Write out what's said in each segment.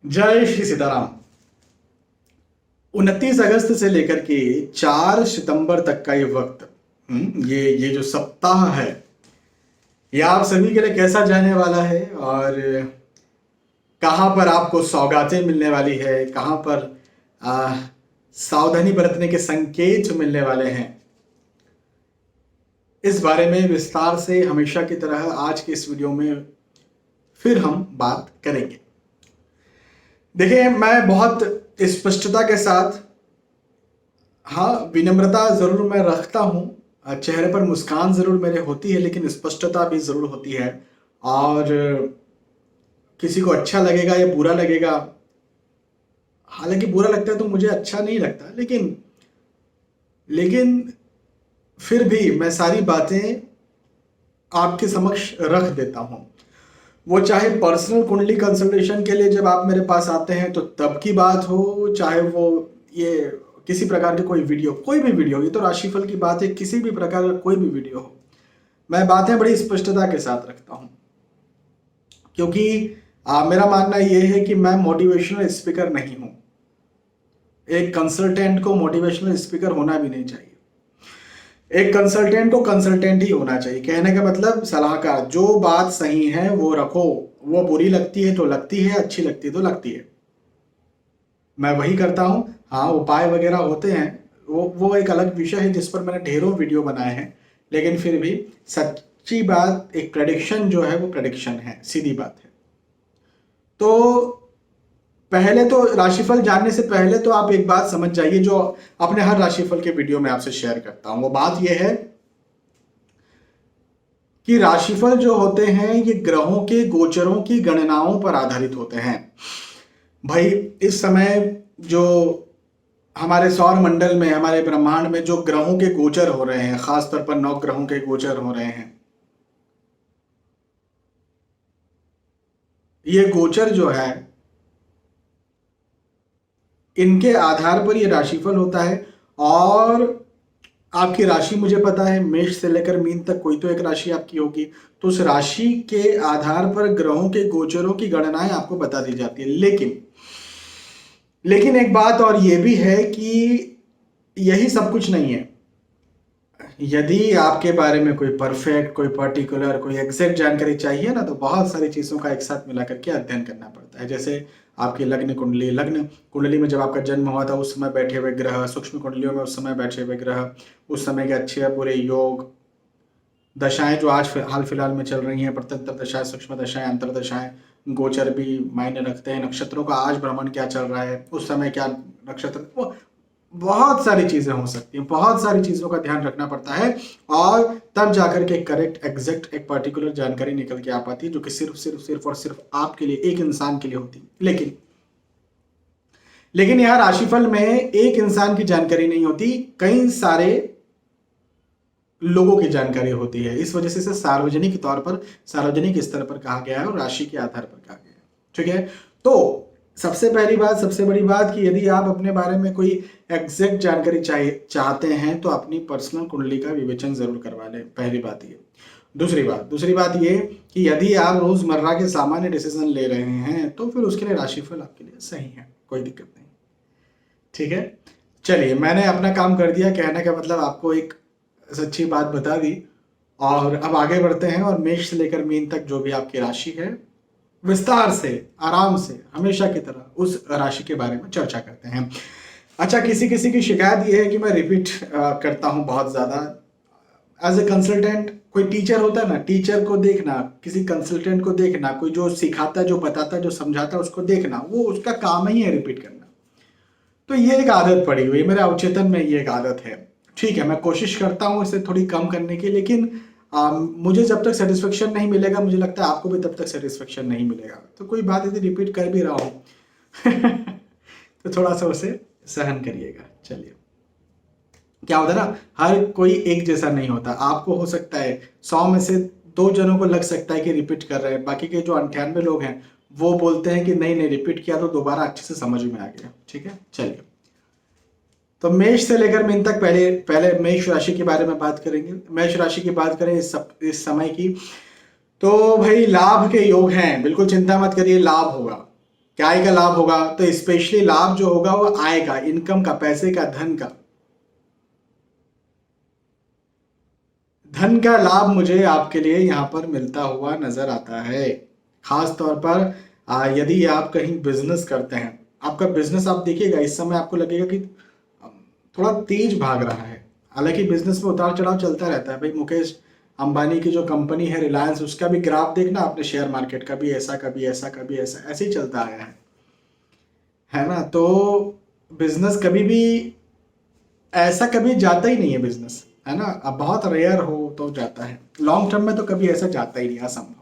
जय श्री सीताराम। 29 अगस्त से लेकर के 4 सितंबर तक का ये वक्त, ये जो सप्ताह है, ये आप सभी के लिए कैसा जाने वाला है और कहाँ पर आपको सौगातें मिलने वाली है, कहाँ पर आ, सावधानी बरतने के संकेत मिलने वाले हैं, इस बारे में विस्तार से हमेशा की तरह आज के इस वीडियो में फिर हम बात करेंगे। देखिए, मैं बहुत स्पष्टता के साथ, हाँ, विनम्रता ज़रूर मैं रखता हूँ, चेहरे पर मुस्कान ज़रूर मेरे होती है, लेकिन स्पष्टता भी ज़रूर होती है। और किसी को अच्छा लगेगा या बुरा लगेगा, हालांकि बुरा लगता है तो मुझे अच्छा नहीं लगता, लेकिन फिर भी मैं सारी बातें आपके समक्ष रख देता हूँ। वो चाहे पर्सनल कुंडली कंसल्टेशन के लिए जब आप मेरे पास आते हैं तो तब की बात हो, चाहे वो ये किसी प्रकार की कोई भी वीडियो, ये तो राशिफल की बात है, किसी भी प्रकार का कोई भी वीडियो हो, मैं बातें बड़ी स्पष्टता के साथ रखता हूँ। क्योंकि मेरा मानना ये है कि मैं मोटिवेशनल स्पीकर नहीं हूँ। एक कंसल्टेंट को मोटिवेशनल स्पीकर होना भी नहीं चाहिए। एक कंसल्टेंट को कंसल्टेंट ही होना चाहिए। कहने का मतलब सलाहकार, जो बात सही है वो रखो, वो बुरी लगती है तो लगती है, अच्छी लगती है तो लगती है, मैं वही करता हूँ। हाँ, उपाय वगैरह होते हैं, वो एक अलग विषय है जिस पर मैंने ढेरों वीडियो बनाए हैं, लेकिन फिर भी सच्ची बात, एक प्रेडिक्शन जो है वो प्रेडिक्शन है, सीधी बात है। तो पहले तो राशिफल जानने से पहले तो आप एक बात समझ जाइए, जो अपने हर राशिफल के वीडियो में आपसे शेयर करता हूं। वो बात यह है कि राशिफल जो होते हैं ये ग्रहों के गोचरों की गणनाओं पर आधारित होते हैं। भाई, इस समय जो हमारे सौर मंडल में, हमारे ब्रह्मांड में जो ग्रहों के गोचर हो रहे हैं, खासतौर पर 9 ग्रहों के गोचर हो रहे हैं, ये गोचर जो है इनके आधार पर ये राशिफल होता है। और आपकी राशि मुझे पता है, मेष से लेकर मीन तक कोई तो एक राशि आपकी होगी, तो उस राशि के आधार पर ग्रहों के गोचरों की गणनाएं आपको बता दी जाती है। लेकिन एक बात और ये भी है कि यही सब कुछ नहीं है। यदि आपके बारे में कोई परफेक्ट, कोई पर्टिकुलर, कोई एग्जैक्ट जानकारी चाहिए ना, तो बहुत सारी चीज़ों का एक साथ मिला करके अध्ययन करना पड़ता है। जैसे आपकी लग्न कुंडली में जब आपका जन्म हुआ था उस समय बैठे हुए ग्रह, सूक्ष्म कुंडलियों में उस समय बैठे हुए ग्रह, उस समय के अच्छे या बुरे योग, दशाएं जो आज हाल फिलहाल में चल रही हैं, प्रत्यंतर दशाएं, सूक्ष्म दशाएं, अंतरदशाएं, गोचर भी मायने रखते हैं। नक्षत्रों का आज भ्रमण क्या चल रहा है, उस समय क्या नक्षत्र, बहुत सारी चीजें हो सकती हैं, बहुत सारी चीजों का ध्यान रखना पड़ता है, और तब जाकर के करेक्ट, एग्जैक्ट, एक पर्टिकुलर जानकारी निकल के आ पाती है, जो कि सिर्फ और सिर्फ आपके लिए, एक इंसान के लिए होती है। लेकिन यहाँ राशिफल में एक इंसान की जानकारी नहीं होती, कई सारे लोगों की जानकारी होती है। इस वजह से इसे सार्वजनिक तौर पर, सार्वजनिक स्तर पर कहा गया है और राशि के आधार पर कहा गया है। ठीक है, तो सबसे पहली बात, सबसे बड़ी बात कि यदि आप अपने बारे में कोई एग्जैक्ट जानकारी चाहते हैं तो अपनी पर्सनल कुंडली का विवेचन जरूर करवा लें। पहली बात ये। दूसरी बात ये कि यदि आप रोजमर्रा के सामान्य डिसीजन ले रहे हैं तो फिर उसके लिए राशिफल आपके लिए सही है, कोई दिक्कत नहीं। ठीक है, चलिए, मैंने अपना काम कर दिया, कहने का मतलब आपको एक सच्ची बात बता दी। और अब आगे बढ़ते हैं और मेष से लेकर मीन तक जो भी आपकी राशि है, विस्तार से, आराम से, हमेशा की तरह उस राशि के बारे में चर्चा करते हैं। अच्छा, किसी किसी की शिकायत ये है कि मैं रिपीट करता हूं बहुत ज़्यादा। एज ए कंसल्टेंट, कोई टीचर होता है ना, टीचर को देखना, किसी कंसल्टेंट को देखना, कोई जो सिखाता है, जो बताता है, जो समझाता है, उसको देखना, वो उसका काम ही है रिपीट करना। तो ये एक आदत पड़ी हुई है मेरे अवचेतन में, ये एक आदत है। ठीक है, मैं कोशिश करता हूँ इसे थोड़ी कम करने की, लेकिन मुझे जब तक सेटिस्फेक्शन नहीं मिलेगा, मुझे लगता है आपको भी तब तक सेटिस्फेक्शन नहीं मिलेगा। तो कोई बात यदि रिपीट कर भी रहा हूँ तो थोड़ा सा उसे सहन करिएगा। चलिए, क्या होता है ना, हर कोई एक जैसा नहीं होता। आपको हो सकता है 100 में से 2 जनों को लग सकता है कि रिपीट कर रहे हैं, बाकी के जो 98 लोग हैं वो बोलते हैं कि नहीं नहीं, रिपीट किया तो दोबारा अच्छे से समझ में आ गया। ठीक है, चलिए, तो मेष से लेकर मीन तक पहले मेष राशि के बारे में बात करेंगे। मेष राशि की बात करें इस समय की, तो भाई लाभ के योग हैं, बिल्कुल चिंता मत करिए, लाभ होगा। क्या आय का लाभ होगा? तो स्पेशली लाभ जो होगा वो आय का, इनकम का, पैसे का, धन का लाभ मुझे आपके लिए यहाँ पर मिलता हुआ नजर आता है। खास तौर पर यदि आप कहीं बिजनेस करते हैं, आपका बिजनेस आप देखिएगा इस समय आपको लगेगा कि थोड़ा तेज भाग रहा है। हालांकि बिजनेस में उतार चढ़ाव चलता रहता है भाई। मुकेश अंबानी की जो कंपनी है रिलायंस, उसका भी ग्राफ देखना आपने, शेयर मार्केट का भी ऐसा, कभी ऐसा, कभी ऐसा, ऐसे ही चलता आया है ना। तो बिजनेस कभी भी ऐसा कभी जाता ही नहीं है बिजनेस, है ना। अब बहुत रेयर हो तो जाता है, लॉन्ग टर्म में तो कभी ऐसा जाता ही नहीं, असंभव।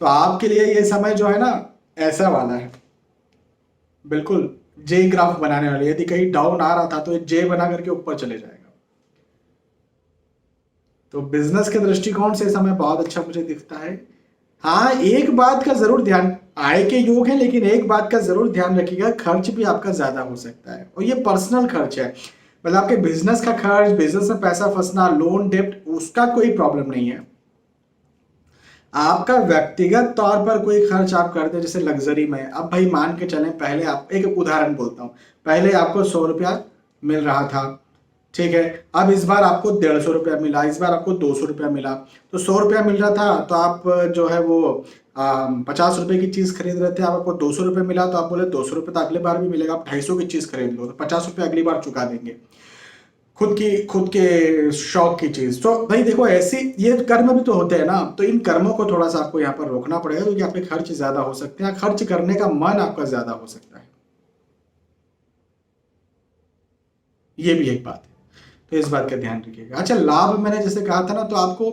तो आपके लिए ये समय जो है ना ऐसा वाला है, बिल्कुल जे ग्राफ बनाने वाले। यदि कहीं डाउन आ रहा था तो ये जे बना करके ऊपर चले जाएगा। तो बिजनेस के दृष्टिकोण से समय बहुत अच्छा मुझे दिखता है। हाँ, एक बात का जरूर ध्यान, आय के योग है लेकिन एक बात का जरूर ध्यान रखिएगा, खर्च भी आपका ज्यादा हो सकता है और ये पर्सनल खर्च है। मतलब आपके बिजनेस का खर्च, बिजनेस में पैसा फंसना, लोन डेप्ट, उसका कोई प्रॉब्लम नहीं है। आपका व्यक्तिगत तौर पर कोई खर्च आप करते हैं जैसे लग्जरी में, अब भाई मान के चलें, पहले आप, एक उदाहरण बोलता हूँ, पहले आपको 100 रुपया मिल रहा था, ठीक है। अब इस बार आपको 150 रुपया मिला, इस बार आपको 200 रुपया मिला। तो 100 रुपया मिल रहा था तो आप जो है वो 50 रुपए की चीज खरीद रहे थे, आपको 200 रुपये मिला तो आप बोले 200 रुपये तो अगले बार भी मिलेगा, आप 250 की चीज खरीद लो, तो 50 रुपये अगली बार चुका देंगे, खुद के शौक की चीज। तो भाई देखो, ऐसी ये कर्म भी तो होते हैं ना, तो इन कर्मों को थोड़ा सा आपको यहाँ पर रोकना पड़ेगा, क्योंकि आपके खर्च ज्यादा हो सकते हैं, खर्च करने का मन आपका ज्यादा हो सकता है, ये भी एक बात है। तो इस बात का ध्यान रखिएगा। अच्छा, लाभ मैंने जैसे कहा था ना, तो आपको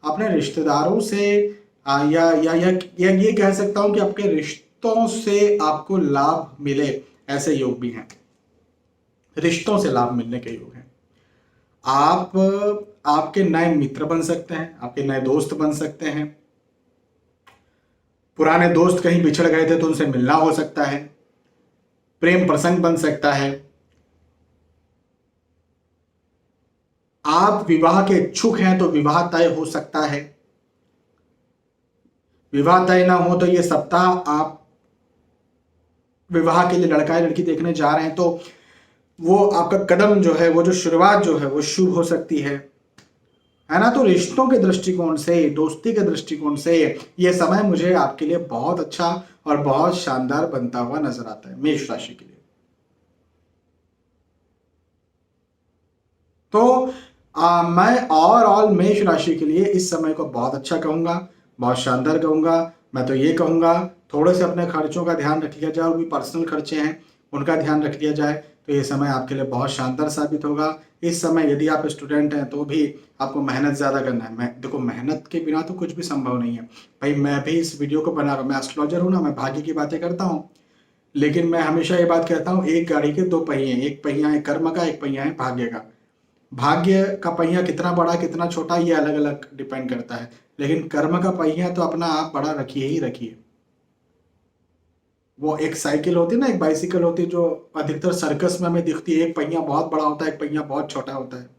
अपने रिश्तेदारों से या ये कह सकता हूं कि आपके रिश्तों से आपको लाभ मिले, ऐसे योग भी हैं। रिश्तों से लाभ मिलने के योग हैं। आप आपके नए मित्र बन सकते हैं, आपके नए दोस्त बन सकते हैं, पुराने दोस्त कहीं बिछड़ गए थे तो उनसे मिलना हो सकता है, प्रेम प्रसंग बन सकता है, आप विवाह के इच्छुक हैं तो विवाह तय हो सकता है, विवाह तय ना हो तो ये सप्ताह आप विवाह के लिए लड़का या लड़की देखने जा रहे हैं तो वो आपका कदम जो है, वो जो शुरुआत जो है वो शुभ हो सकती है ना। तो रिश्तों के दृष्टिकोण से, दोस्ती के दृष्टिकोण से ये समय मुझे आपके लिए बहुत अच्छा और बहुत शानदार बनता हुआ नजर आता है मेष राशि के लिए। तो मैं ओवरऑल मेष राशि के लिए इस समय को बहुत अच्छा कहूंगा, बहुत शानदार कहूंगा। मैं तो ये कहूंगा, थोड़े से अपने खर्चों का ध्यान रख लिया जाए, और भी पर्सनल खर्चे हैं उनका ध्यान रख लिया जाए, तो ये समय आपके लिए बहुत शानदार साबित होगा। इस समय यदि आप स्टूडेंट हैं तो भी आपको मेहनत ज़्यादा करना है। मैं देखो, मेहनत के बिना तो कुछ भी संभव नहीं है भाई। मैं भी इस वीडियो को बना रहा हूँ, मैं एस्ट्रोलॉजर हूँ ना, मैं भाग्य की बातें करता हूँ, लेकिन मैं हमेशा ये बात कहता हूँ, एक गाड़ी के दो पहिए, एक पहिया है कर्म का, एक पहिया है भाग्य का। भाग्य का पहिया कितना बड़ा कितना छोटा ये अलग अलग डिपेंड करता है, लेकिन कर्म का पहिया तो अपना आप बड़ा रखिए ही रखिए। वो एक साइकिल होती है ना, एक बाइसिकल होती है, जो अधिकतर सर्कस में हमें दिखती है, एक पहिया बहुत बड़ा होता है, एक पहिया बहुत छोटा होता है।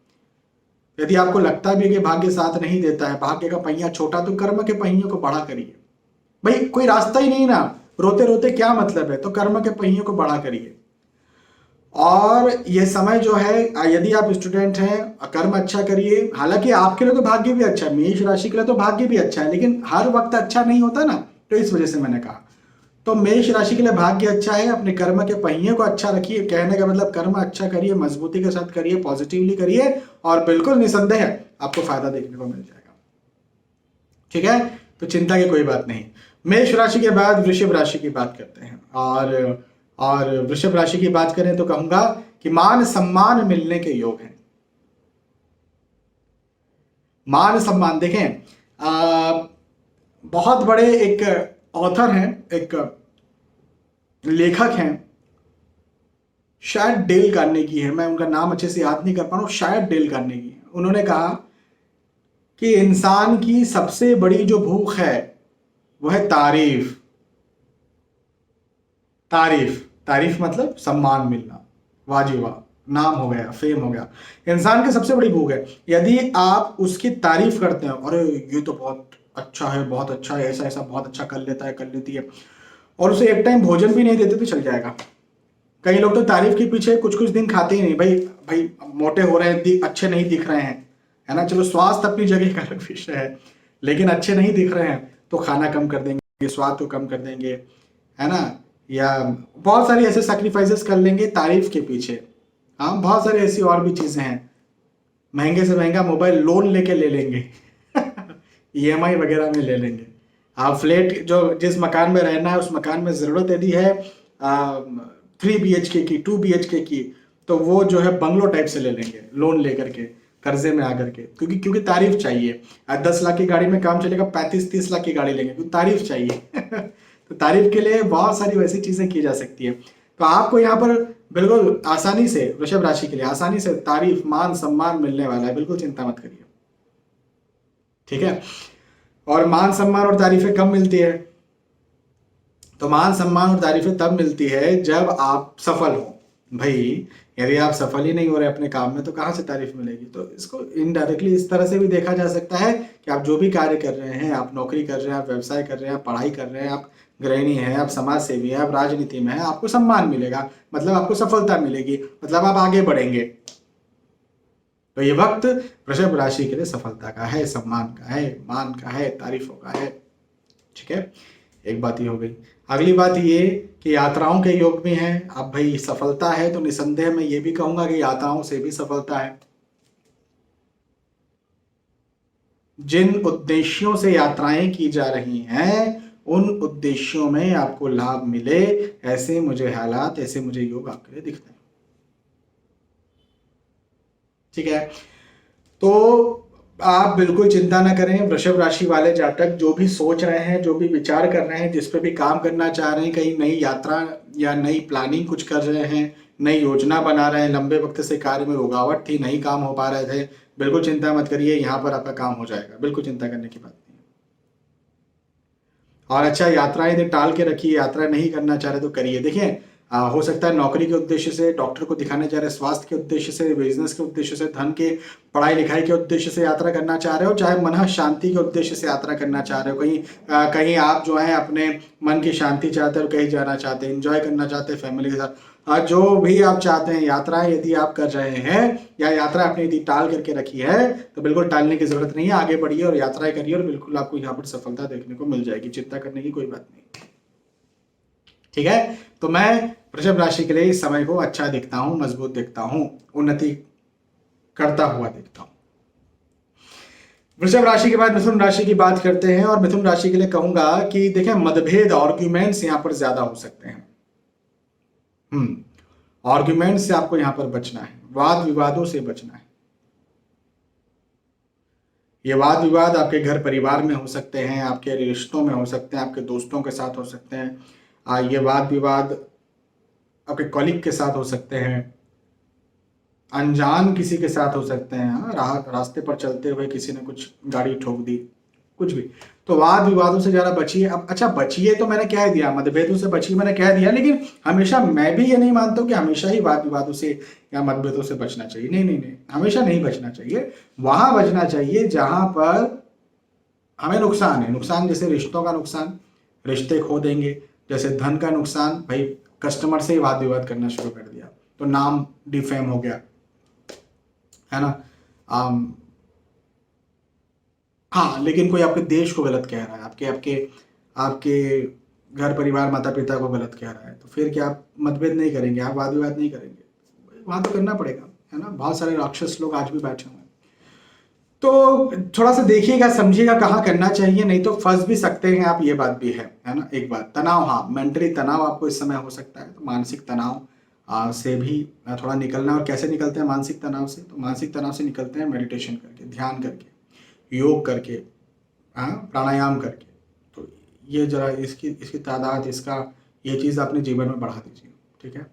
यदि आपको लगता भी है कि भाग्य साथ नहीं देता है, भाग्य का पहिया छोटा, तो कर्म के पहियों को बड़ा करिए। भाई कोई रास्ता ही नहीं ना, रोते रोते क्या मतलब है, तो कर्म के पहियों को बड़ा करिए। और ये समय जो है, यदि आप स्टूडेंट हैं, कर्म अच्छा करिए। हालांकि आपके लिए तो भाग्य भी अच्छा है, मेष राशि के लिए तो भाग्य भी अच्छा है, लेकिन हर वक्त अच्छा नहीं होता ना, तो इस वजह से मैंने कहा। तो मेष राशि के लिए भाग्य अच्छा है, अपने कर्म के पहिए को अच्छा रखिए। कहने का मतलब कर्म अच्छा करिए, मजबूती के साथ करिए, पॉजिटिवली करिए, और बिल्कुल निसंदेह आपको फायदा देखने को मिल जाएगा। ठीक है, तो चिंता की कोई बात नहीं। मेष राशि के बाद वृषभ राशि की बात करते हैं, और वृषभ राशि की बात करें तो कहूंगा कि मान सम्मान मिलने के योग हैं। मान सम्मान देखें, बहुत बड़े एक ऑथर हैं, एक लेखक हैं, शायद डेल कार्नेगी है, मैं उनका नाम अच्छे से याद नहीं कर पा रहा हूं, शायद डेल कार्नेगी है। उन्होंने कहा कि इंसान की सबसे बड़ी जो भूख है वो है तारीफ। तारीफ, तारीफ मतलब सम्मान मिलना, वाह, नाम हो गया, फेम हो गया। इंसान की सबसे बड़ी भूख है, यदि आप उसकी तारीफ करते हैं, अरे ये तो बहुत अच्छा है, बहुत अच्छा है, ऐसा ऐसा बहुत अच्छा कर लेता है, कर लेती है, और उसे एक टाइम भोजन भी नहीं देते तो चल जाएगा। कई लोग तो तारीफ के पीछे कुछ कुछ दिन खाते ही नहीं, भाई भाई मोटे हो रहे हैं, अच्छे नहीं दिख रहे हैं, है ना, चलो स्वास्थ्य अपनी जगह का अलग विषय है, लेकिन अच्छे नहीं दिख रहे हैं तो खाना कम कर देंगे, स्वाद को कम कर देंगे, है ना, या बहुत सारी ऐसे सैक्रिफाइसेस कर लेंगे तारीफ के पीछे। हाँ, बहुत सारी ऐसी और भी चीजें हैं, महंगे से महंगा मोबाइल लोन लेके ले लेंगे ईएमआई वगैरह में ले लेंगे। आप फ्लैट जो जिस मकान में रहना है उस मकान में ज़रूरत यदि है 3 BHK की, 2 BHK की, तो वो जो है बंगलो टाइप से ले लेंगे लोन लेकर के, कर्जे में आकर के, क्योंकि तारीफ चाहिए। 10 लाख की गाड़ी में काम चलेगा, 35-30 लाख की गाड़ी लेंगे क्योंकि तारीफ चाहिए तो तारीफ के लिए बहुत सारी वैसी चीज़ें की जा सकती है। तो आपको यहाँ पर बिल्कुल आसानी से, वृषभ राशि के लिए आसानी से तारीफ, मान सम्मान मिलने वाला है, बिल्कुल चिंता मत करिए, ठीक है। और मान सम्मान और तारीफें कब मिलती है? तो मान सम्मान और तारीफें तब मिलती है जब आप सफल हो। भाई यदि आप सफल ही नहीं हो रहे अपने काम में तो कहाँ से तारीफ मिलेगी? तो इसको इनडायरेक्टली इस तरह से भी देखा जा सकता है कि आप जो भी कार्य कर रहे हैं, आप नौकरी कर रहे हैं, आप व्यवसाय कर रहे हैं, आप पढ़ाई कर रहे हैं, आप गृहिणी हैं, आप समाज सेवी हैं, आप राजनीति में हैं, आपको सम्मान मिलेगा, मतलब आपको सफलता मिलेगी, मतलब आप आगे बढ़ेंगे। तो ये वक्त वृषभ राशि के लिए सफलता का है, सम्मान का है, मान का है, तारीफों का है, ठीक है। एक बात ये हो गई। अगली बात ये कि यात्राओं के योग में है। अब भाई सफलता है तो निसंदेह मैं ये भी कहूंगा कि यात्राओं से भी सफलता है। जिन उद्देश्यों से यात्राएं की जा रही हैं उन उद्देश्यों में आपको लाभ मिले, ऐसे मुझे हालात, ऐसे मुझे योग आपके लिए दिखते हैं, ठीक है। तो आप बिल्कुल चिंता ना करें, वृषभ राशि वाले जातक जो भी सोच रहे हैं, जो भी विचार कर रहे हैं, जिस पे भी काम करना चाह रहे हैं, कहीं नई यात्रा या नई प्लानिंग कुछ कर रहे हैं, नई योजना बना रहे हैं, लंबे वक्त से कार्य में रुकावट थी, नहीं काम हो पा रहे थे, बिल्कुल चिंता मत करिए, यहाँ पर आपका काम हो जाएगा, बिल्कुल चिंता करने की बात नहीं है। और अच्छा, यात्राएं यदि टाल के रखिए, यात्रा नहीं करना चाह रहे तो करिए। देखिए हो सकता है नौकरी के उद्देश्य से, डॉक्टर को दिखाने जा रहे, स्वास्थ्य के उद्देश्य से, बिजनेस के उद्देश्य से, धन के, पढ़ाई लिखाई के उद्देश्य से यात्रा करना चाह रहे हो, चाहे मन शांति के उद्देश्य से यात्रा करना चाह रहे हो, कहीं आप जो है अपने मन की शांति चाहते हो, कहीं जाना चाहते हैं, एंजॉय करना चाहते हैं फैमिली के साथ, जो भी आप चाहते हैं, यात्राएं यदि आप कर रहे हैं या यात्रा आपने यदि टाल करके रखी है तो बिल्कुल टालने की जरूरत नहीं है, आगे बढ़िए और यात्राएं करिए और बिल्कुल आपको यहाँ पर सफलता देखने को मिल जाएगी, चिंता करने की कोई बात नहीं, ठीक है। तो मैं वृषभ राशि के लिए इस समय को अच्छा दिखता हूं, मजबूत दिखता हूं, उन्नति करता हुआ दिखता हूं। वृषभ राशि के बाद मिथुन राशि की बात करते हैं, और मिथुन राशि के लिए कहूंगा कि देखें मतभेद, आर्ग्यूमेंट्स यहां पर ज्यादा हो सकते हैं। आर्ग्यूमेंट से आपको यहां पर बचना है, वाद विवादों से बचना है। ये वाद विवाद आपके घर परिवार में हो सकते हैं, आपके रिश्तों में हो सकते हैं, आपके दोस्तों के साथ हो सकते हैं, ये वाद विवाद आपके कॉलीग के साथ हो सकते हैं, अनजान किसी के साथ हो सकते हैं, रास्ते पर चलते हुए किसी ने कुछ गाड़ी ठोक दी, कुछ भी। तो वाद विवादों से जरा बचिए। अब अच्छा, बचिए तो मैंने कह दिया, मतभेदों से बचिए मैंने कह दिया, लेकिन हमेशा मैं भी ये नहीं मानता हूं कि हमेशा ही वाद विवादों से या मतभेदों से बचना चाहिए। नहीं नहीं नहीं, हमेशा नहीं बचना चाहिए। वहां बचना चाहिए जहां पर हमें नुकसान है। नुकसान जैसे रिश्तों का नुकसान, रिश्ते खो देंगे, जैसे धन का नुकसान, भाई कस्टमर से ही वाद विवाद करना शुरू कर दिया तो नाम डिफेम हो गया, है ना। हाँ, लेकिन कोई आपके देश को गलत कह रहा है, आपके आपके आपके घर परिवार माता पिता को गलत कह रहा है, तो फिर क्या आप मतभेद नहीं करेंगे, आप वाद विवाद नहीं करेंगे? वहां तो करना पड़ेगा, है ना। बहुत सारे राक्षस लोग आज भी बैठे हुए हैं। तो थोड़ा सा देखिएगा, समझिएगा कहाँ करना चाहिए, नहीं तो फंस भी सकते हैं आप, ये बात भी है ना। एक बात, तनाव, हाँ मेंटली तनाव आपको इस समय हो सकता है, तो मानसिक तनाव से भी थोड़ा निकलना। और कैसे निकलते हैं मानसिक तनाव से? तो मानसिक तनाव से निकलते हैं मेडिटेशन करके, ध्यान करके, योग करके, हाँ प्राणायाम करके। तो ये जरा इसकी इसकी तादाद, इसका ये चीज़ अपने जीवन में बढ़ा दीजिए, ठीक है।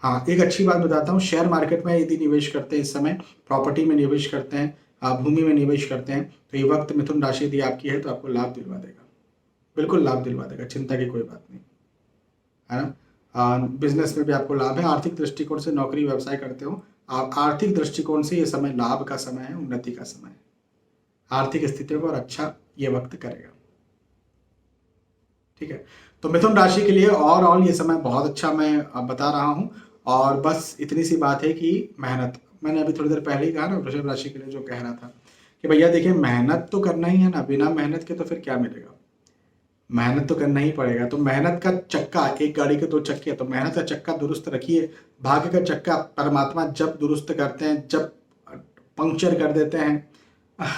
हाँ, एक अच्छी बात बताता हूँ, शेयर मार्केट में यदि निवेश करते हैं इस समय, प्रॉपर्टी में निवेश करते हैं, भूमि में निवेश करते हैं, तो ये वक्त मिथुन राशि यदि आपकी है तो आपको लाभ दिलवा देगा, बिल्कुल लाभ दिलवा देगा, चिंता की कोई बात नहीं, है ना। बिजनेस में भी आपको लाभ है। आर्थिक दृष्टिकोण से नौकरी व्यवसाय करते हो, आर्थिक दृष्टिकोण से ये समय लाभ का समय है, उन्नति का समय है, आर्थिक स्थितियों को और अच्छा ये वक्त करेगा। ठीक है। तो मिथुन राशि के लिए ओवरऑल ये समय बहुत अच्छा मैं अब बता रहा हूँ। और बस इतनी सी बात है कि मेहनत, मैंने अभी थोड़ी देर पहले ही कहा ना वृषभ राशि के लिए जो कह रहा था कि भैया देखिए मेहनत तो करना ही है ना, बिना मेहनत के तो फिर क्या मिलेगा, मेहनत तो करना ही पड़ेगा। तो मेहनत का चक्का, एक गाड़ी के दो चक्के, तो मेहनत का चक्का दुरुस्त रखिए। भाग्य का चक्का परमात्मा जब दुरुस्त करते हैं, जब पंक्चर कर देते हैं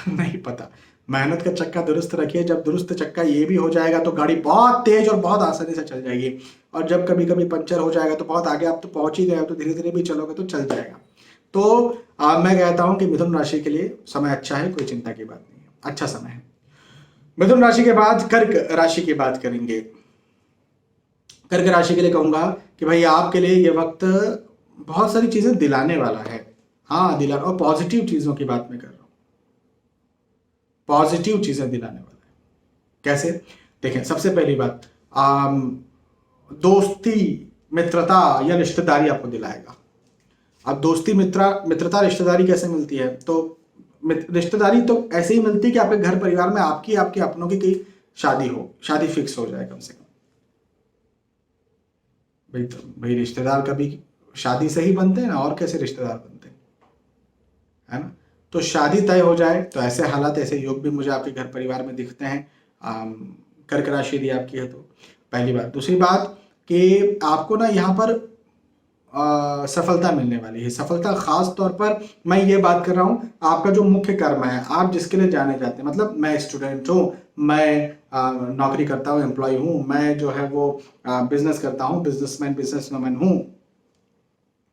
नहीं पता। मेहनत का चक्का दुरुस्त रखिए, जब दुरुस्त चक्का ये भी हो जाएगा तो गाड़ी बहुत तेज और बहुत आसानी से चल जाएगी। और जब कभी कभी पंचर हो जाएगा तो बहुत आगे आप तो पहुंच ही गए, तो धीरे धीरे भी चलोगे तो चल जाएगा। तो मैं कहता हूं कि मिथुन राशि के लिए समय अच्छा है, कोई चिंता की बात नहीं है, अच्छा समय है। मिथुन राशि के बाद कर्क राशि की बात करेंगे। कर्क राशि के लिए कहूंगा कि भाई आपके लिए ये वक्त बहुत सारी चीजें दिलाने वाला है। हाँ दिला, और पॉजिटिव चीजों की बात मैं कर रहा हूं, पॉजिटिव चीजें दिलाने वाला है। कैसे? देखें, सबसे पहली बात, दोस्ती मित्रता या रिश्तेदारी आपको दिलाएगा। अब दोस्ती मित्रता रिश्तेदारी कैसे मिलती है? तो रिश्तेदारी तो ऐसे ही मिलती है कि आपके घर परिवार में आपकी आपके अपनों की शादी हो, शादी फिक्स हो जाए कम से कम। भाई तो भाई रिश्तेदार कभी शादी से ही बनते हैं ना, और कैसे रिश्तेदार बनते हैं, है ना? तो शादी तय हो जाए, तो ऐसे हालात, ऐसे योग भी मुझे आपके घर परिवार में दिखते हैं। कर्क राशि यदि आपकी है तो पहली बात। दूसरी बात कि आपको ना यहाँ पर सफलता मिलने वाली है। सफलता खास तौर पर मैं ये बात कर रहा हूँ, आपका जो मुख्य कर्म है, आप जिसके लिए जाने जाते हैं, मतलब मैं स्टूडेंट हूँ, मैं नौकरी करता हूँ, एम्प्लॉय हूँ, मैं जो है वो बिजनेस करता हूँ, बिजनेसमैन हूँ,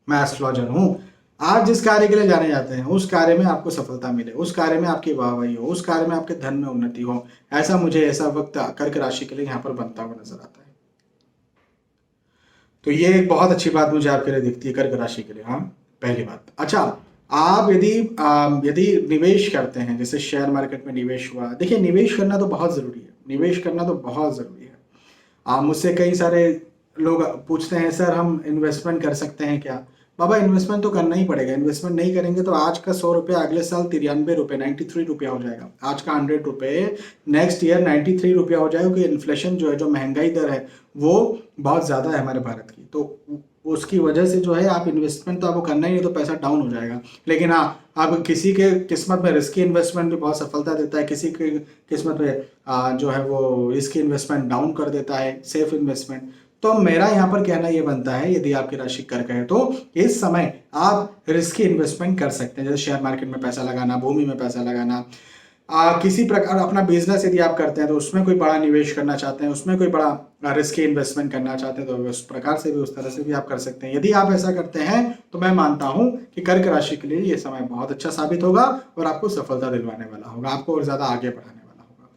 मैं एस्ट्रोलॉजर हूँ। आप जिस कार्य के लिए जाने जाते हैं उस कार्य में आपको सफलता मिले, उस कार्य में आपकी वाहवाही हो, उस कार्य में आपके धन में उन्नति हो, ऐसा मुझे ऐसा वक्त कर्क राशि के लिए यहाँ पर बनता हुआ नजर आता है। तो ये एक बहुत अच्छी बात मुझे आपके लिए दिखती है कर्क राशि के लिए। हाँ, पहली बात। अच्छा, आप यदि यदि निवेश करते हैं, जैसे शेयर मार्केट में निवेश हुआ, देखिए निवेश करना तो बहुत जरूरी है, निवेश करना तो बहुत जरूरी है। मुझसे कई सारे लोग पूछते हैं सर हम इन्वेस्टमेंट कर सकते हैं क्या? बाबा इन्वेस्टमेंट तो करना ही पड़ेगा, इन्वेस्टमेंट नहीं करेंगे तो आज का 100 रुपया अगले साल 93 रुपये 93 रुपया हो जाएगा, आज का 100 रुपये नेक्स्ट ईयर 93 रुपया हो जाएगा, क्योंकि इन्फ्लेशन जो है, जो महंगाई दर है वो बहुत ज़्यादा है हमारे भारत की। तो उसकी वजह से जो है आप इन्वेस्टमेंट तो आपको करना ही नहीं, तो पैसा डाउन हो जाएगा। लेकिन हाँ, अब किसी के किस्मत में रिस्की इन्वेस्टमेंट भी बहुत सफलता देता है, किसी के किस्मत में जो है वो रिस्की इन्वेस्टमेंट डाउन कर देता है, सेफ इन्वेस्टमेंट। तो मेरा यहाँ पर कहना ये बनता है, यदि आपकी राशि कर्क है तो इस समय आप रिस्की इन्वेस्टमेंट कर सकते हैं, जैसे शेयर मार्केट में पैसा लगाना, भूमि में पैसा लगाना, किसी प्रकार अपना बिजनेस यदि आप करते हैं तो उसमें कोई बड़ा निवेश करना चाहते हैं, उसमें कोई बड़ा रिस्की इन्वेस्टमेंट करना चाहते हैं, तो उस प्रकार से भी, उस तरह से भी आप कर सकते हैं। यदि आप ऐसा करते हैं तो मैं मानता हूं कि कर्क राशि के लिए ये समय बहुत अच्छा साबित होगा और आपको सफलता दिलवाने वाला होगा, आपको और ज्यादा आगे बढ़ाने वाला होगा।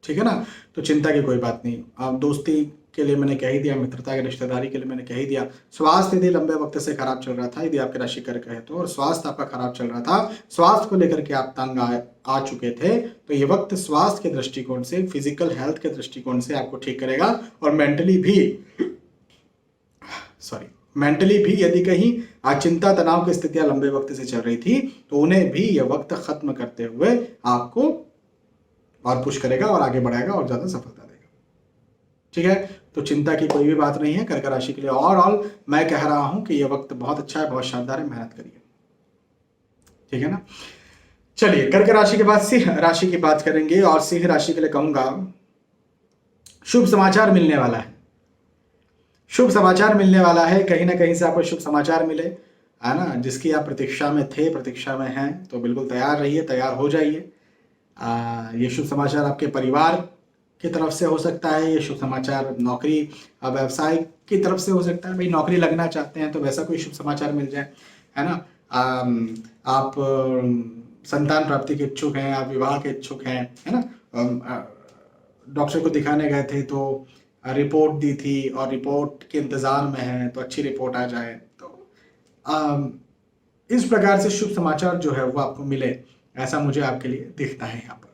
ठीक है ना? तो चिंता की कोई बात नहीं। आप दोस्ती के लिए मैंने कह ही दिया, मित्रता की रिश्तेदारी के लिए मैंने कह ही दिया। स्वास्थ्य यदि लंबे वक्त से खराब चल रहा था, यदि आपकी राशि कर्क है तो, और स्वास्थ्य आपका खराब चल रहा था, स्वास्थ्य को लेकर के आप तंग आ चुके थे, तो ये वक्त स्वास्थ्य के दृष्टिकोण से, फिजिकल हेल्थ के दृष्टिकोण से आपको ठीक करेगा। और मेंटली भी यदि कहीं चिंता तनाव की स्थितियां लंबे वक्त से चल रही थी, तो उन्हें भी यह वक्त खत्म करते हुए आपको और पुश करेगा और आगे बढ़ाएगा और ज्यादा सफलता देगा। ठीक है? तो चिंता की कोई भी बात नहीं है कर्क राशि के लिए। ओवरऑल मैं कह रहा हूं कि यह वक्त बहुत अच्छा है, बहुत शानदार है, मेहनत करिए। ठीक है ना? चलिए, कर्क राशि के बाद सिंह राशि की बात करेंगे। और सिंह राशि के लिए कहूंगा शुभ समाचार मिलने वाला है, शुभ समाचार मिलने वाला है, कहीं ना कहीं से आपको शुभ समाचार मिले, है ना? जिसकी आप प्रतीक्षा में थे, प्रतीक्षा में हैं, तो बिल्कुल तैयार रहिए, तैयार हो जाइए। ये शुभ समाचार आपके परिवार की तरफ से हो सकता है, ये शुभ समाचार नौकरी व्यवसाय की तरफ से हो सकता है। भाई नौकरी लगना चाहते हैं तो वैसा कोई शुभ समाचार मिल जाए, है ना? आप संतान प्राप्ति के इच्छुक हैं, आप विवाह के इच्छुक हैं, है ना? डॉक्टर को दिखाने गए थे तो रिपोर्ट दी थी और रिपोर्ट के इंतजार में है, तो अच्छी रिपोर्ट आ जाए, तो इस प्रकार से शुभ समाचार जो है वो आपको मिले, ऐसा मुझे आपके लिए दिखता है यहाँ पर।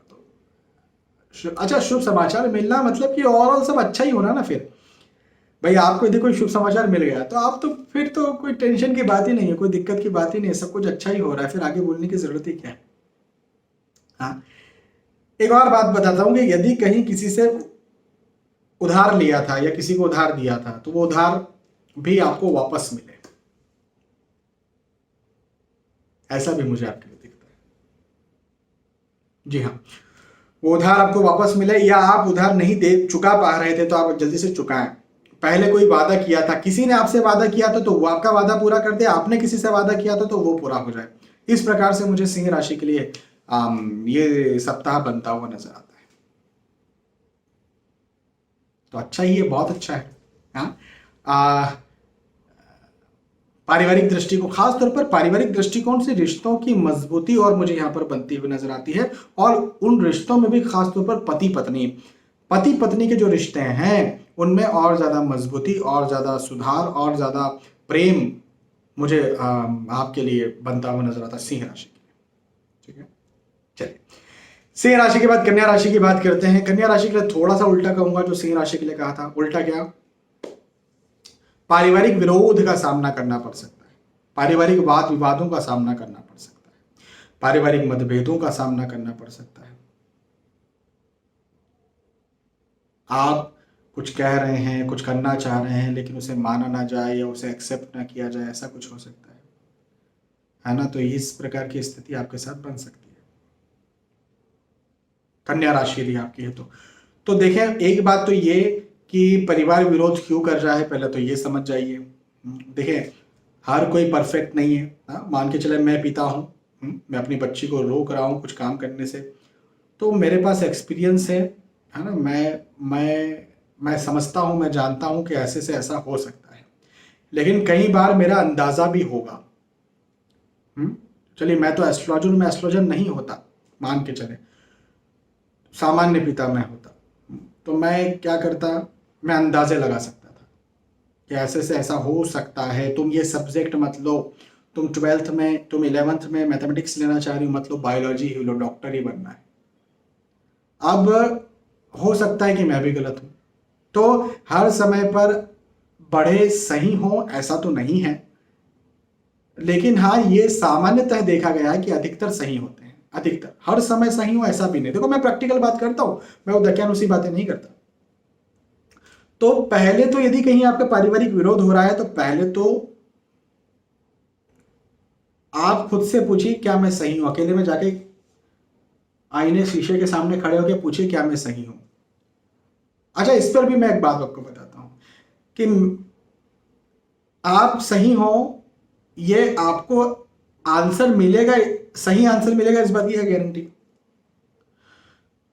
तो अच्छा, शुभ समाचार मिलना मतलब कि ओवरऑल सब अच्छा ही हो रहा ना। फिर भाई आपको यदि कोई शुभ समाचार मिल गया तो आप तो फिर तो कोई टेंशन की बात ही नहीं है, कोई दिक्कत की बात ही नहीं है, सब कुछ अच्छा ही हो रहा है, फिर आगे बोलने की जरूरत ही क्या है? हाँ, एक और बात बताता हूं कि यदि कहीं किसी से उधार लिया था या किसी को उधार दिया था तो वो उधार भी आपको वापस मिले, ऐसा भी मुझे आपके लिए दिखता है। जी हाँ, वो उधार आपको वापस मिले, या आप उधार नहीं दे चुका पा रहे थे तो आप जल्दी से चुकाएं। पहले कोई वादा किया था, किसी ने आपसे वादा किया था तो वो आपका वादा पूरा कर दे, आपने किसी से वादा किया था तो वो पूरा हो जाए। इस प्रकार से मुझे सिंह राशि के लिए ये सप्ताह बनता हुआ नजर आता है। तो अच्छा ही है, बहुत अच्छा है। हाँ, पारिवारिक दृष्टि को, खास तौर पर पारिवारिक दृष्टिकोण से रिश्तों की मजबूती और मुझे यहां पर बनती हुई नजर आती है। और उन रिश्तों में भी खास तौर पर पति पत्नी के जो रिश्ते हैं उनमें और ज्यादा मजबूती, और ज्यादा सुधार, और ज्यादा प्रेम मुझे आपके लिए बनता हुआ नजर आता है सिंह राशि के लिए। ठीक है, चलिए सिंह राशि के बाद कन्या राशि की बात करते हैं। कन्या राशि के लिए थोड़ा सा उल्टा कहूंगा जो सिंह राशि के लिए कहा था। उल्टा क्या? पारिवारिक विरोध का सामना करना पड़ सकता है, पारिवारिक वाद विवादों का सामना करना पड़ सकता है, पारिवारिक मतभेदों का सामना करना पड़ सकता है। आप कुछ कह रहे हैं, कुछ करना चाह रहे हैं, लेकिन उसे माना ना जाए या उसे एक्सेप्ट ना किया जाए, ऐसा कुछ हो सकता है ना? तो इस प्रकार की स्थिति आपके साथ बन सकती है, कन्या राशि यदि आपकी है तो देखें, एक बात तो ये कि परिवार विरोध क्यों कर रहा है, पहले तो ये समझ जाइए। देखें, हर कोई परफेक्ट नहीं है। मान के चले मैं पिता हूँ, मैं अपनी बच्ची को रोक रहा हूँ कुछ काम करने से, तो मेरे पास एक्सपीरियंस है ना? मैं समझता हूँ, मैं जानता हूँ कि ऐसे से ऐसा हो सकता है, लेकिन कई बार मेरा अंदाजा भी होगा। चलिए, मैं तो एस्ट्रोलॉजर नहीं होता, मान के चले सामान्य पिता मैं होता, तो मैं क्या करता, मैं अंदाजे लगा सकता था कि ऐसे से ऐसा हो सकता है, तुम ये सब्जेक्ट मत लो, तुम 12th में, तुम 11th में मैथमेटिक्स लेना चाह रही हो, मतलब बायोलॉजी ही लो, डॉक्टर ही बनना है। अब हो सकता है कि मैं भी गलत हूं, तो हर समय पर बड़े सही हो ऐसा तो नहीं है, लेकिन हाँ, ये सामान्यतः देखा गया है कि अधिकतर सही होते हैं। अधिकतर, हर समय सही हो ऐसा भी नहीं। देखो, मैं प्रैक्टिकल बात करता हूं, मैं उदाहरण बातें नहीं करता। तो पहले तो यदि कहीं आपका पारिवारिक विरोध हो रहा है तो पहले तो आप खुद से पूछिए क्या मैं सही हूं। अकेले में जाके आईने शीशे के सामने खड़े होकर पूछिए क्या मैं सही हूं। अच्छा, इस पर भी मैं एक बात आपको बताता हूं कि आप सही हो, ये आपको आंसर मिलेगा, सही आंसर मिलेगा, इस बात की है गारंटी?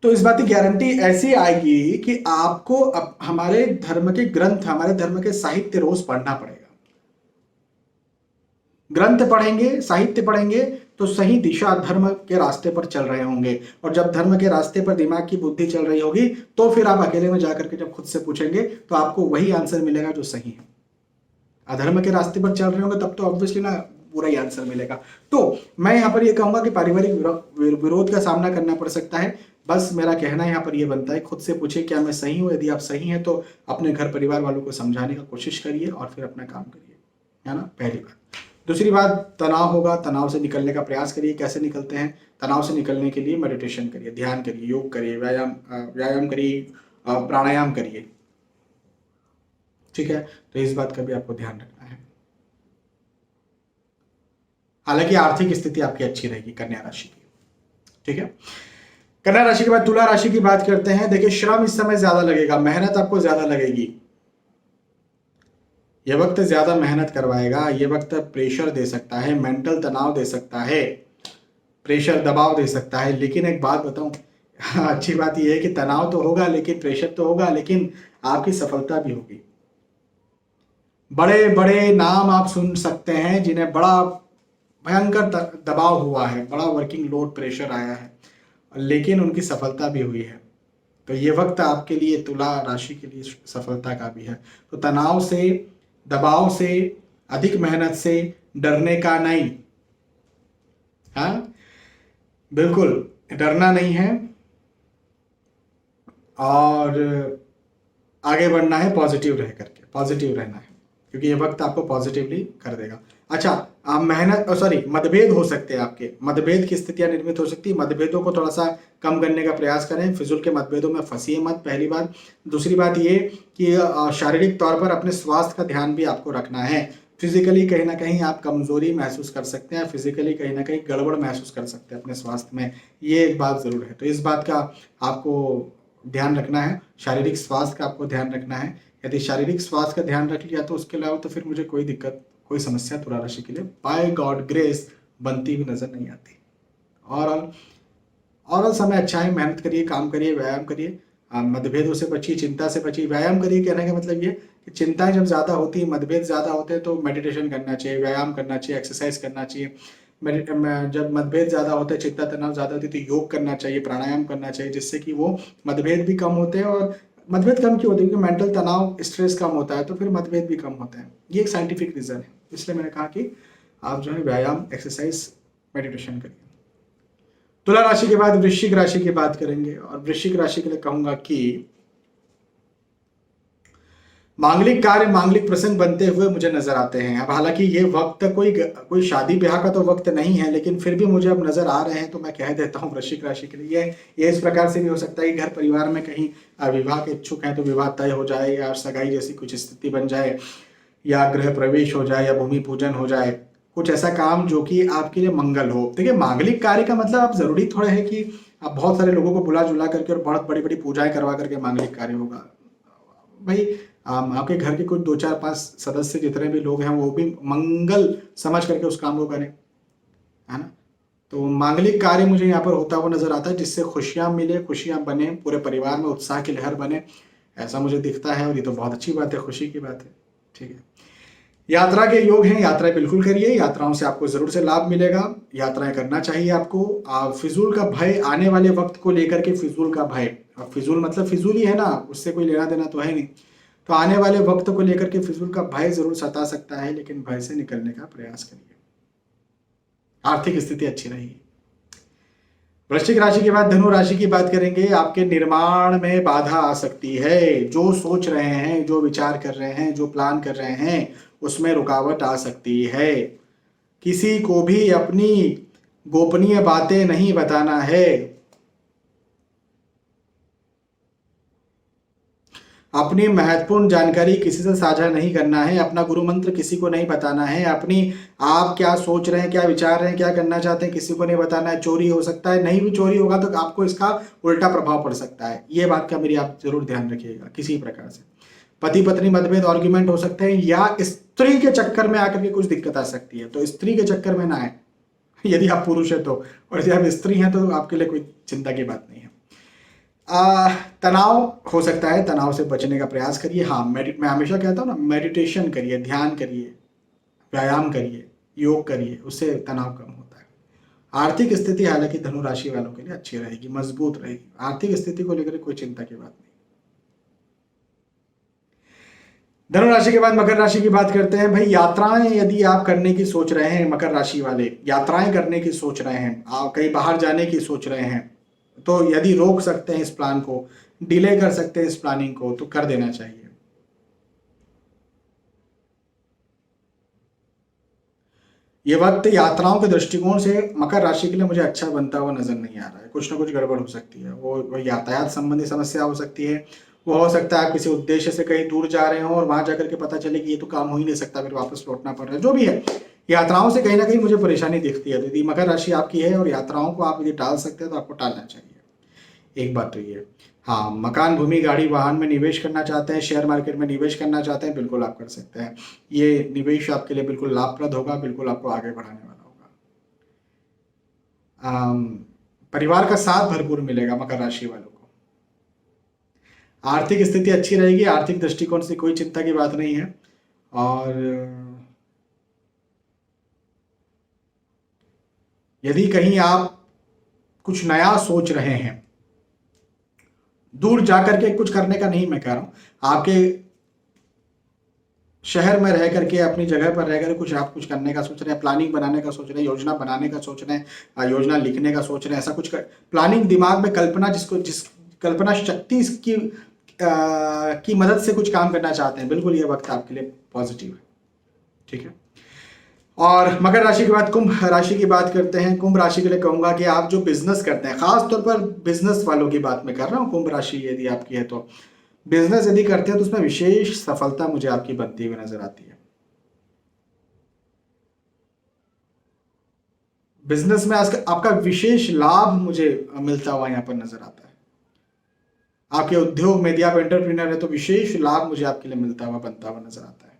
तो इस बात की गारंटी ऐसी आएगी कि आपको हमारे धर्म के ग्रंथ, हमारे धर्म के साहित्य रोज पढ़ना पड़ेगा। ग्रंथ पढ़ेंगे, साहित्य पढ़ेंगे तो सही दिशा, धर्म के रास्ते पर चल रहे होंगे। और जब धर्म के रास्ते पर दिमाग की बुद्धि चल रही होगी तो फिर आप अकेले में जाकर के जब खुद से पूछेंगे तो आपको वही आंसर मिलेगा जो सही है। अधर्म के रास्ते पर चल रहे होंगे तब तो ऑब्वियसली ना पूरा ही आंसर मिलेगा। तो मैं यहाँ पर ये कहूंगा कि पारिवारिक विरोध का सामना करना पड़ सकता है। बस मेरा कहना यहाँ पर ये बनता है, खुद से पूछे क्या मैं सही हूँ। यदि आप सही हैं तो अपने घर परिवार वालों को समझाने का कोशिश करिए और फिर अपना काम करिए, है ना? पहली बात। दूसरी बात, तनाव होगा, तनाव से निकलने का प्रयास करिए। कैसे निकलते हैं? तनाव से निकलने के लिए मेडिटेशन करिए, ध्यान करिए, योग करिए, व्यायाम करिए, प्राणायाम करिए। ठीक है, तो इस बात का भी आपको ध्यान रखना है। हालांकि आर्थिक स्थिति आपकी अच्छी रहेगी कन्या राशि की। ठीक है, कन्या राशि के बाद तुला राशि की बात करते हैं। देखिए, श्रम इस समय ज्यादा लगेगा, मेहनत आपको ज्यादा लगेगी। ये वक्त ज्यादा मेहनत करवाएगा, ये वक्त प्रेशर दे सकता है, मेंटल तनाव दे सकता है, प्रेशर दबाव दे सकता है। लेकिन एक बात बताऊं, अच्छी बात यह है कि तनाव तो होगा, लेकिन प्रेशर तो होगा, लेकिन आपकी सफलता भी होगी। बड़े बड़े नाम आप सुन सकते हैं जिन्हें बड़ा भयंकर दबाव हुआ है, बड़ा वर्किंग लोड प्रेशर आया है, लेकिन उनकी सफलता भी हुई है। तो ये वक्त आपके लिए, तुला राशि के लिए, सफलता का भी है। तो तनाव से, दबाव से, अधिक मेहनत से डरने का नहीं। हाँ, बिल्कुल डरना नहीं है, और आगे बढ़ना है, पॉजिटिव रह करके, पॉजिटिव रहना है, क्योंकि ये वक्त आपको पॉजिटिवली कर देगा। अच्छा, मेहनत सॉरी मतभेद हो सकते हैं, आपके मतभेद की स्थितियां निर्मित हो सकती है। मतभेदों को थोड़ा सा कम करने का प्रयास करें, फिजूल के मतभेदों में फंसिए मत, पहली बात। दूसरी बात ये कि शारीरिक तौर पर अपने स्वास्थ्य का ध्यान भी आपको रखना है। फिजिकली कहीं ना कहीं आप कमजोरी महसूस कर सकते हैं, फिजिकली कहीं ना कहीं गड़बड़ महसूस कर सकते हैं अपने स्वास्थ्य में, ये एक बात जरूर है। तो इस बात का आपको ध्यान रखना है, शारीरिक स्वास्थ्य का आपको ध्यान रखना है। यदि शारीरिक स्वास्थ्य का ध्यान रख लिया तो उसके अलावा तो फिर मुझे कोई दिक्कत, कोई समस्या तुला राशि के लिए बाय गॉड ग्रेस बनती हुई नजर नहीं आती। और समय अच्छा है, मेहनत करिए, काम करिए, व्यायाम करिए, मतभेदों से बचिए, चिंता से बचिए। व्यायाम करिए कहने का मतलब ये कि चिंताएं जब ज़्यादा होती है, मतभेद ज़्यादा होते हैं तो मेडिटेशन करना चाहिए, व्यायाम करना चाहिए, एक्सरसाइज करना चाहिए। जब मतभेद ज़्यादा होते हैं, चिंता तनाव ज़्यादा होती है, तो योग करना चाहिए, प्राणायाम करना चाहिए, जिससे कि वो मतभेद भी कम होते हैं। और मतभेद कम क्यों होते हैं? क्योंकि मेंटल तनाव, स्ट्रेस कम होता है, तो फिर मतभेद भी कम होते हैं। ये एक साइंटिफिक रीज़न है, इसलिए मैंने कहा कि आप जो है व्यायाम, एक्सरसाइज, मेडिटेशन करिए। तुला राशि के बाद वृश्चिक राशि की बात करेंगे, और वृश्चिक राशि के लिए कहूंगा कि मांगलिक कार्य, मांगलिक प्रसंग बनते हुए मुझे नजर आते हैं। अब हालांकि ये वक्त कोई शादी ब्याह का तो वक्त नहीं है, लेकिन फिर भी मुझे अब नजर आ रहे हैं, तो मैं कह देता हूँ वृश्चिक राशि के लिए ये इस प्रकार से भी हो सकता है कि घर परिवार में कहीं विवाह के इच्छुक हैं तो विवाह तय हो जाए, या सगाई जैसी कुछ स्थिति बन जाए, या गृह प्रवेश हो जाए, या भूमि पूजन हो जाए, कुछ ऐसा काम जो कि आपके लिए मंगल हो। देखिए, मांगलिक कार्य का मतलब आप जरूरी थोड़ा है कि आप बहुत सारे लोगों को बुला जुला करके और बहुत बड़ी बड़ी पूजाएं करवा करके मांगलिक कार्य होगा। भाई आपके घर के कुछ 2 4 5 सदस्य जितने भी लोग हैं वो भी मंगल समझ करके उस काम को करें, है ना। तो मांगलिक कार्य मुझे यहाँ पर होता हुआ नजर आता है, जिससे खुशियां मिले, खुशियां बने, पूरे परिवार में उत्साह की लहर बने, ऐसा मुझे दिखता है। और ये तो बहुत अच्छी बात है, खुशी की बात है। ठीक है, यात्रा के योग हैं, यात्राएं बिल्कुल करिए, यात्राओं से आपको जरूर से लाभ मिलेगा, यात्राएं करना चाहिए आपको। फिजूल का भय, आने वाले वक्त को लेकर के फिजूल का भय, अब फिजूल मतलब फिजूल ही है ना, उससे कोई लेना देना तो है नहीं। तो आने वाले वक्त को लेकर के फिजूल का भय जरूर सता सकता है, लेकिन भय से निकलने का प्रयास करिए। आर्थिक स्थिति अच्छी रहेगी। वृश्चिक राशि के बाद धनु राशि की बात करेंगे। आपके निर्माण में बाधा आ सकती है, जो सोच रहे हैं, जो विचार कर रहे हैं, जो प्लान कर रहे हैं, उसमें रुकावट आ सकती है। किसी को भी अपनी गोपनीय बातें नहीं बताना है, अपनी महत्वपूर्ण जानकारी किसी से साझा नहीं करना है, अपना गुरु मंत्र किसी को नहीं बताना है, अपनी आप क्या सोच रहे हैं, क्या विचार रहे हैं, क्या करना चाहते हैं, किसी को नहीं बताना है। चोरी हो सकता है, नहीं भी चोरी होगा तो आपको इसका उल्टा प्रभाव पड़ सकता है, ये बात का मेरी आप जरूर ध्यान रखिएगा। किसी प्रकार से पति पत्नी मतभेद, आर्ग्यूमेंट हो सकते हैं, या स्त्री के चक्कर में आकर के कुछ दिक्कत आ सकती है, तो स्त्री के चक्कर में ना आए यदि आप पुरुष है तो, और यदि आप स्त्री हैं तो आपके लिए कोई चिंता की बात नहीं है। तनाव हो सकता है, तनाव से बचने का प्रयास करिए। हाँ, मैं हमेशा कहता हूँ ना, मेडिटेशन करिए, ध्यान करिए, व्यायाम करिए, योग करिए, उससे तनाव कम होता है। आर्थिक स्थिति हालांकि धनु राशि वालों के लिए अच्छी रहेगी, मजबूत रहेगी, आर्थिक स्थिति को लेकर कोई चिंता की बात नहीं। धनु राशि के बाद मकर राशि की बात करते हैं। भाई, यात्राएं यदि आप करने की सोच रहे हैं, मकर राशि वाले यात्राएं करने की सोच रहे हैं, आप कहीं बाहर जाने की सोच रहे हैं, तो यदि रोक सकते हैं इस प्लान को, डिले कर सकते हैं इस प्लानिंग को, तो कर देना चाहिए। ये वक्त यात्राओं के दृष्टिकोण से मकर राशि के लिए मुझे अच्छा बनता हुआ नजर नहीं आ रहा है। कुछ ना कुछ गड़बड़ हो सकती है, वो यातायात संबंधी समस्या हो सकती है। वो हो सकता है आप किसी उद्देश्य से कहीं दूर जा रहे हो और वहां जाकर के पता चले कि ये तो काम हो ही नहीं सकता, फिर वापस लौटना पड़ रहा है। जो भी है, यात्राओं से कहीं ना कहीं मुझे परेशानी दिखती है। यदि मकर राशि आपकी है और यात्राओं को आप यदि टाल सकते हैं तो आपको टालना चाहिए। एक बात तो ये। हाँ, मकान, भूमि, गाड़ी, वाहन में निवेश करना चाहते हैं, शेयर मार्केट में निवेश करना चाहते हैं, बिल्कुल आप कर सकते हैं। ये निवेश आपके लिए बिल्कुल लाभप्रद होगा, बिल्कुल आपको आगे बढ़ाने वाला होगा। परिवार का साथ भरपूर मिलेगा मकर राशि वालों को। आर्थिक स्थिति अच्छी रहेगी, आर्थिक दृष्टिकोण से कोई चिंता की बात नहीं है। और यदि कहीं आप कुछ नया सोच रहे हैं, दूर जाकर के कुछ करने का नहीं मैं कह रहा हूं, आपके शहर में रह करके, अपनी जगह पर रह करके कुछ आप कुछ करने का सोच रहे हैं, प्लानिंग बनाने का सोच रहे हैं, योजना बनाने का सोच रहे हैं, योजना लिखने का सोच रहे हैं, ऐसा कुछ प्लानिंग, दिमाग में कल्पना, जिस कल्पना शक्ति की मदद से कुछ काम करना चाहते हैं, बिल्कुल ये वक्त आपके लिए पॉजिटिव है। ठीक है, और मकर राशि के बाद कुंभ राशि की बात करते हैं। कुंभ राशि के लिए कहूंगा कि आप जो बिजनेस करते हैं, खास तौर पर बिजनेस वालों की बात मैं कर रहा हूँ, कुंभ राशि यदि आपकी है तो बिजनेस यदि करते हैं तो उसमें विशेष सफलता मुझे आपकी बनती हुई नजर आती है। बिजनेस में आज आपका विशेष लाभ मुझे मिलता हुआ यहां पर नजर आता है। आपके उद्योग में यदि आप एंटरप्रेन्योर है तो विशेष लाभ मुझे आपके लिए मिलता हुआ बनता हुआ नजर आता है।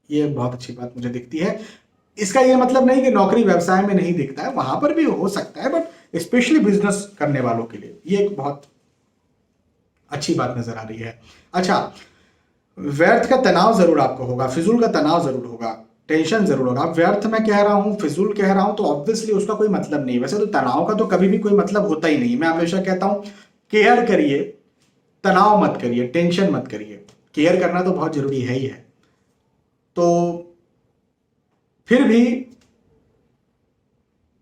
ये बहुत अच्छी बात मुझे दिखती है। इसका ये मतलब नहीं कि नौकरी व्यवसाय में नहीं दिखता है, वहां पर भी हो सकता है, बट स्पेशली बिजनेस करने वालों के लिए ये एक बहुत अच्छी बात नजर आ रही है। अच्छा, व्यर्थ का तनाव जरूर आपको होगा, फिजूल का तनाव जरूर होगा, टेंशन जरूर होगा। व्यर्थ मैं कह रहा हूं, फिजूल कह रहा हूं तो ऑब्वियसली उसका कोई मतलब नहीं। वैसे तो तनाव का तो कभी भी कोई मतलब होता ही नहीं। मैं हमेशा कहता हूं केयर करिए, तनाव मत करिए, टेंशन मत करिए। केयर करना तो बहुत जरूरी है ही है, तो फिर भी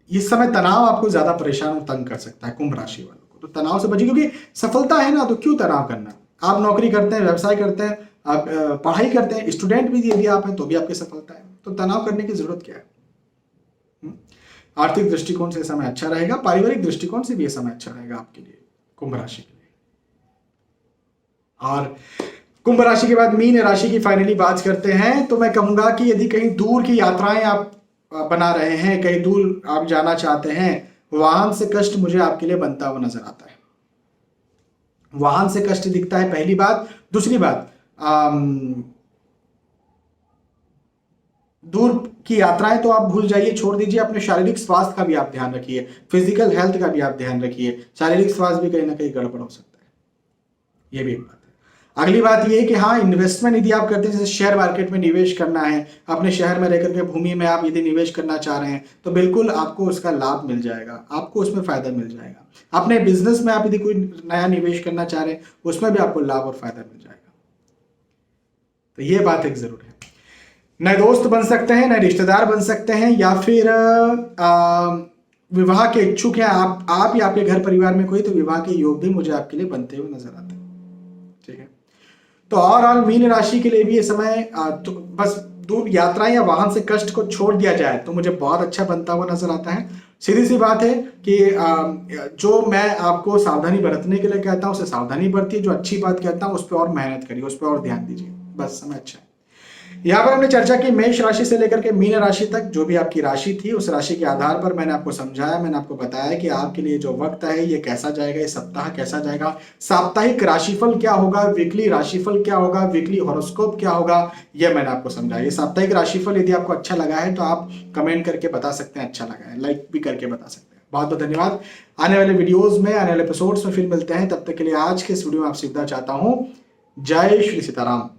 इस समय तनाव आपको ज्यादा परेशान और तंग कर सकता है कुंभ राशि वालों को। तो तनाव से बचिए, क्योंकि सफलता है ना, तो क्यों तनाव करना। आप नौकरी करते हैं, व्यवसाय करते हैं, आप पढ़ाई करते हैं, स्टूडेंट भी यदि आप हैं तो भी आपकी सफलता है, तो तनाव करने की जरूरत क्या है। हम्म? आर्थिक दृष्टिकोण से समय अच्छा रहेगा, पारिवारिक दृष्टिकोण से भी यह समय अच्छा रहेगा आपके लिए, कुंभ राशि के लिए। और कुंभ राशि के बाद मीन राशि की फाइनली बात करते हैं, तो मैं कहूंगा कि यदि कहीं दूर की यात्राएं आप बना रहे हैं, कहीं दूर आप जाना चाहते हैं, वाहन से कष्ट मुझे आपके लिए बनता हुआ नजर आता है। वाहन से कष्ट दिखता है, पहली बात। दूसरी बात, दूर की यात्राएं तो आप भूल जाइए, छोड़ दीजिए। अपने शारीरिक स्वास्थ्य का भी आप ध्यान रखिए, फिजिकल हेल्थ का भी आप ध्यान रखिए। शारीरिक स्वास्थ्य भी कहीं ना कहीं गड़बड़ हो सकता है, ये भी एक बात है। अगली बात ये है कि हाँ, इन्वेस्टमेंट यदि आप करते हैं, जैसे शेयर मार्केट में निवेश करना है, अपने शहर में रहकर के भूमि में आप यदि निवेश करना चाह रहे हैं, तो बिल्कुल आपको उसका लाभ मिल जाएगा, आपको उसमें फायदा मिल जाएगा। अपने बिजनेस में आप यदि कोई नया निवेश करना चाह रहे हैं, उसमें भी आपको लाभ और फायदा मिल जाएगा। तो ये बात एक जरूर है। नए दोस्त बन सकते हैं, नए रिश्तेदार बन सकते हैं, या फिर विवाह के इच्छुक हैं आप या आपके घर परिवार में कोई, तो विवाह के योग भी मुझे आपके लिए बनते हुए नजर आते हैं। ठीक है, तो ओवरऑल मीन राशि के लिए भी ये समय तो बस दूर यात्रा या वाहन से कष्ट को छोड़ दिया जाए तो मुझे बहुत अच्छा बनता हुआ नजर आता है। सीधी सी बात है कि जो मैं आपको सावधानी बरतने के लिए कहता हूं उसे सावधानी बरतिए, जो अच्छी बात कहता हूं उस पर और मेहनत करिए, उस पर और ध्यान दीजिए, बस समय अच्छा है। यहाँ पर हमने चर्चा की मेष राशि से लेकर के मीन राशि तक, जो भी आपकी राशि थी उस राशि के आधार पर मैंने आपको समझाया, मैंने आपको बताया कि आपके लिए जो वक्त है ये कैसा जाएगा, ये सप्ताह कैसा जाएगा, साप्ताहिक राशिफल क्या होगा, वीकली राशिफल क्या होगा, वीकली हॉरोस्कोप क्या होगा, ये मैंने आपको समझाया। ये साप्ताहिक राशिफल यदि आपको अच्छा लगा है तो आप कमेंट करके बता सकते हैं, अच्छा लगा है, लाइक भी करके बता सकते हैं। बहुत बहुत धन्यवाद। आने वाले वीडियोज में, आने वाले एपिसोड्स में फिर मिलते हैं, तब तक के लिए आज के इस वीडियो में आपसे विदा चाहता हूं। जय श्री सीताराम।